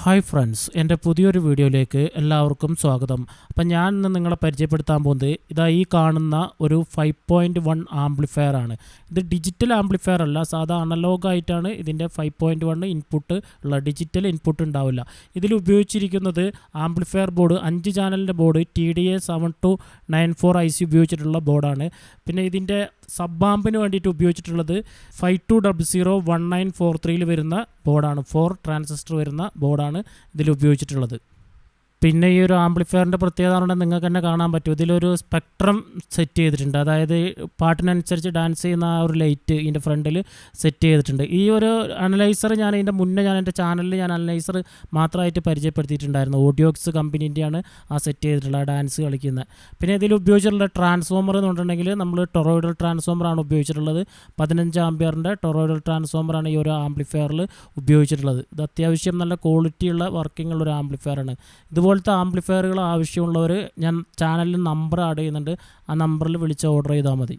Hi friends, എൻ്റെ പുതിയൊരു വീഡിയോയിലേക്ക് എല്ലാവർക്കും സ്വാഗതം. അപ്പം ഞാൻ ഇന്ന് നിങ്ങളെ പരിചയപ്പെടുത്താൻ പോകുന്നത് ഇതാ ഈ കാണുന്ന ഒരു 5.1 ആംപ്ലിഫയർ ആണ്. ഇത് ഡിജിറ്റൽ ആംപ്ലിഫയർ അല്ല, സാധാ അനലോഗ് ആയിട്ടാണ് ഇതിൻ്റെ 5.1 ഇൻപുട്ട് ഉള്ള. ഡിജിറ്റൽ ഇൻപുട്ട് ഉണ്ടാവില്ല. ഇതിൽ ഉപയോഗിച്ചിരിക്കുന്നത് ആംപ്ലിഫയർ ബോർഡ് 5 ചാനലിൻ്റെ ബോർഡ് TDA 7294 IC ഉപയോഗിച്ചിട്ടുള്ള ബോർഡാണ്. പിന്നെ ഇതിൻ്റെ സബ് ആമ്പിന് വേണ്ടിയിട്ട് ഉപയോഗിച്ചിട്ടുള്ളത് 52001943 വരുന്ന ബോർഡാണ്. 4 ട്രാൻസിസ്റ്റർ വരുന്ന ബോർഡാണ് ഇതിൽ ഉപയോഗിച്ചിട്ടുള്ളത്. പിന്നെ ഈ ഒരു ആംപ്ലിഫയറിൻ്റെ പ്രത്യേകത പറഞ്ഞാൽ നിങ്ങൾക്ക് തന്നെ കാണാൻ പറ്റും. ഇതിലൊരു സ്പെക്ട്രം സെറ്റ് ചെയ്തിട്ടുണ്ട്. അതായത് പാട്ടിനനുസരിച്ച് ഡാൻസ് ചെയ്യുന്ന ആ ഒരു ലൈറ്റ് ഇതിൻ്റെ ഫ്രണ്ടിൽ സെറ്റ് ചെയ്തിട്ടുണ്ട്. ഈ ഒരു അനലൈസർ ഞാൻ ഇതിൻ്റെ മുന്നേ എൻ്റെ ചാനലിൽ അനലൈസർ മാത്രമായിട്ട് പരിചയപ്പെടുത്തിയിട്ടുണ്ടായിരുന്നു. ഓഡിയോക്സ് കമ്പനീൻ്റെയാണ് ആ സെറ്റ് ചെയ്തിട്ടുള്ള ഡാൻസ് കളിക്കുന്നത്. പിന്നെ ഇതിൽ ഉപയോഗിച്ചിട്ടുള്ള ട്രാൻസ്ഫോമർ എന്ന് പറഞ്ഞിട്ടുണ്ടെങ്കിൽ നമ്മൾ ടൊറോയിഡൽ ട്രാൻസ്ഫോമറാണ് ഉപയോഗിച്ചിട്ടുള്ളത്. 15 ആംപിയറിൻ്റെ ടൊറോയിഡൽ ട്രാൻസ്ഫോമറാണ് ഈ ഒരു ആംപ്ലിഫയറിൽ ഉപയോഗിച്ചിട്ടുള്ളത്. ഇത് അത്യാവശ്യം നല്ല ക്വാളിറ്റിയുള്ള വർക്കിംഗ് ഉള്ള ഒരു ആംപ്ലിഫയറാണ്. ഇതുപോലത്തെ ആംപ്ലിഫയറുകൾ ആവശ്യമുള്ളവർ ഞാൻ ചാനലിൽ നമ്പർ ആഡ് ചെയ്യുന്നുണ്ട്. ആ നമ്പറിൽ വിളിച്ച് ഓർഡർ ചെയ്താൽ മതി.